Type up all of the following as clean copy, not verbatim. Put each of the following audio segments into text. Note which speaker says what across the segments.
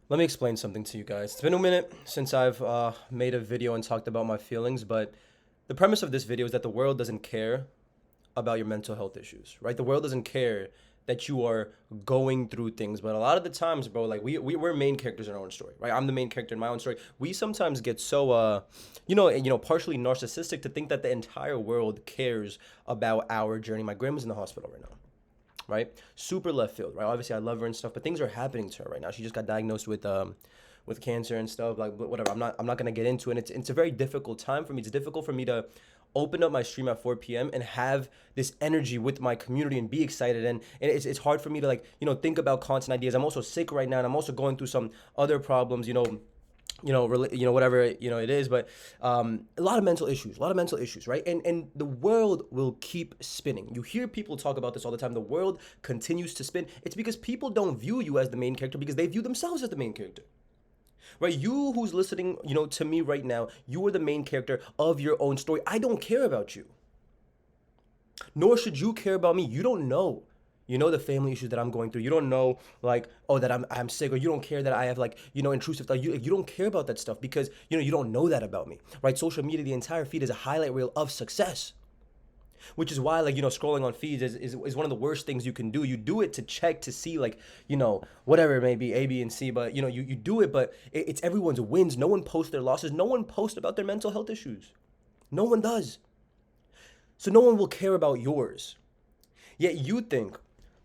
Speaker 1: Let me explain something to you guys. It's been a minute since I've made a video and talked about my feelings, but the premise of this video is that the world doesn't care about your mental health issues, right? The world doesn't care that you are going through things, but a lot of the times, bro, like we're main characters in our own story, right? I'm the main character in my own story. We sometimes get so, partially narcissistic to think that the entire world cares about our journey. My grandma's in the hospital right now, right? Super left field, right? Obviously, I love her and stuff, but things are happening to her right now. She just got diagnosed with cancer and stuff. Like whatever. I'm not gonna get into it. It's a very difficult time for me. It's difficult for me to open up my stream at 4 p.m. and have this energy with my community and be excited. And it's hard for me to think about content ideas. I'm also sick right now, and I'm also going through some other problems. Whatever it is, but a lot of mental issues, right? And the world will keep spinning. You hear people talk about this all the time. The world continues to spin. It's because people don't view you as the main character because they view themselves as the main character, right? You who's listening, to me right now, you are the main character of your own story. I don't care about you, nor should you care about me. You don't know. You know the family issues that I'm going through. You don't know, like, oh, that I'm sick, or you don't care that I have, like, intrusive thought. You don't care about that stuff because you don't know that about me, right? Social media, the entire feed is a highlight reel of success, which is why, like, scrolling on feeds is one of the worst things you can do. You do it to check to see, like, whatever it may be, A, B, and C, but you do it, but it's everyone's wins. No one posts their losses. No one posts about their mental health issues. No one does. So no one will care about yours. Yet you think,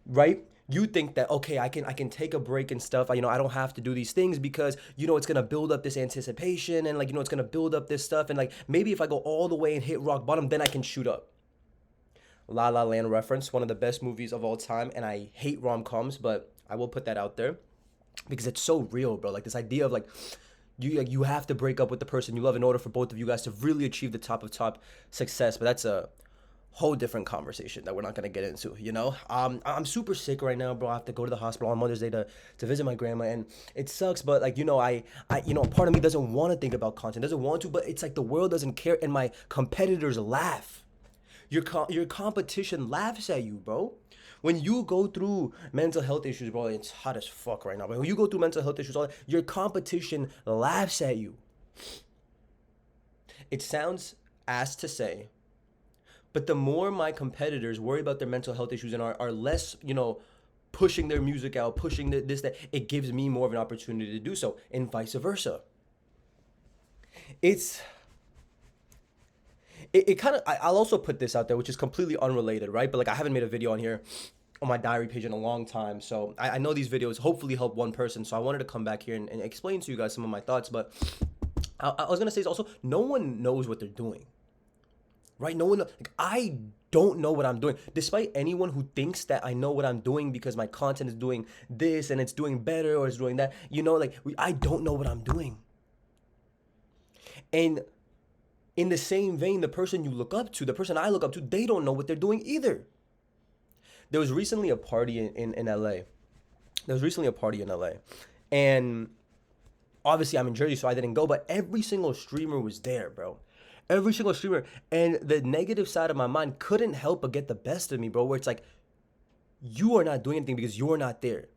Speaker 1: right? You think that, okay, I can take a break and stuff. I don't have to do these things because it's gonna build up this anticipation, and, like, it's gonna build up this stuff, and, like, maybe if I go all the way and hit rock bottom, then I can shoot up. La La Land reference, one of the best movies of all time, and I hate rom-coms, but I will put that out there because it's so real, bro. Like, this idea of, like, you have to break up with the person you love in order for both of you guys to really achieve the top of top success. But that's a whole different conversation that we're not gonna get into. I'm super sick right now, bro. I have to go to the hospital on Mother's Day to visit my grandma, and it sucks. But, like, part of me doesn't want to think about content, doesn't want to, but it's like the world doesn't care, and my competitors laugh. Your competition laughs at you, bro. When you go through mental health issues, bro, it's hot as fuck right now. But when you go through mental health issues, your competition laughs at you. It sounds ass to say, but the more my competitors worry about their mental health issues and are less, pushing their music out, pushing this, that, it gives me more of an opportunity to do so, and vice versa. It's it kind of, I'll also put this out there, which is completely unrelated, right? But, like, I haven't made a video on here on my diary page in a long time, so I know these videos hopefully help one person. So I wanted to come back here and explain to you guys some of my thoughts. But I was gonna say is also, no one knows what they're doing, right? No one, like, I don't know what I'm doing. Despite anyone who thinks that I know what I'm doing because my content is doing this and it's doing better or it's doing that, I don't know what I'm doing. And in the same vein, the person you look up to, the person I look up to, they don't know what they're doing either. There was recently a party in LA. There was recently a party in LA. And obviously I'm in Jersey, so I didn't go, but every single streamer was there, bro. Every single streamer. And the negative side of my mind couldn't help but get the best of me, bro, where it's like, you are not doing anything because you're not there.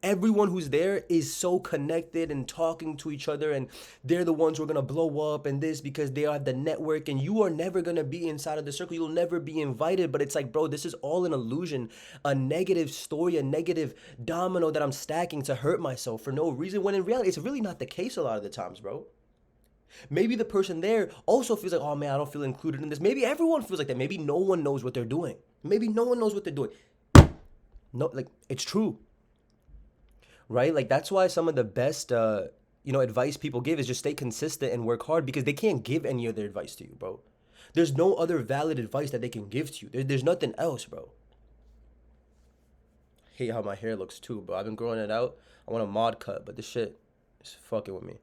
Speaker 1: Everyone who's there is so connected and talking to each other, and they're the ones who are gonna blow up and this because they have the network, and you are never gonna be inside of the circle. You'll never be invited. But it's like, bro, this is all an illusion, a negative story, a negative domino that I'm stacking to hurt myself for no reason, when in reality it's really not the case a lot of the times, bro. Maybe the person there also feels like, oh man, I don't feel included in this. Maybe everyone feels like that. Maybe no one knows what they're doing. Maybe no one knows what they're doing. No, like, it's true, right? Like, that's why some of the best advice people give is just stay consistent and work hard, because they can't give any other advice to you, bro. There's no other valid advice that they can give to you. There's nothing else, bro. Hate how my hair looks too, bro. I've been growing it out. I want a mod cut, but this shit is fucking with me.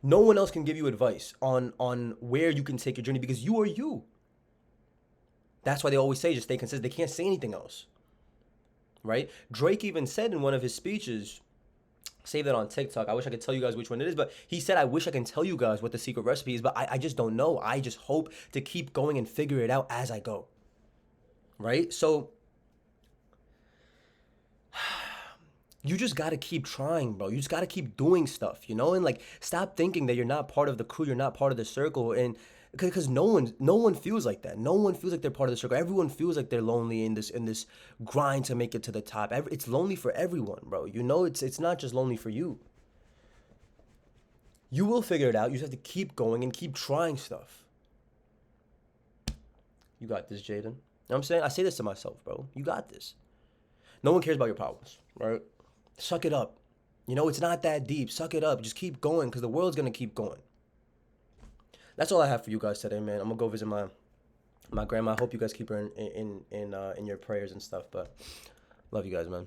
Speaker 1: No one else can give you advice on where you can take your journey, because you are you. That's why they always say just stay consistent. They can't say anything else, right? Drake even said in one of his speeches, save that on TikTok. I wish I could tell you guys which one it is, but he said, I wish I can tell you guys what the secret recipe is, but I just don't know. I just hope to keep going and figure it out as I go, right? So You just gotta keep trying, bro. You just gotta keep doing stuff, you know, and like stop thinking that you're not part of the crew, you're not part of the circle, and because no one feels like that. No one feels like they're part of the circle. Everyone feels like they're lonely in this grind to make it to the top. It's lonely for everyone, bro. You know, it's not just lonely for you. You will figure it out. You just have to keep going and keep trying stuff. You got this, Jaden. You know what I'm saying? I say this to myself, bro. You got this. No one cares about your problems, right? Suck it up. You know, it's not that deep. Suck it up. Just keep going because the world's going to keep going. That's all I have for you guys today, man. I'm going to go visit my grandma. I hope you guys keep her in your prayers and stuff, but love you guys, man.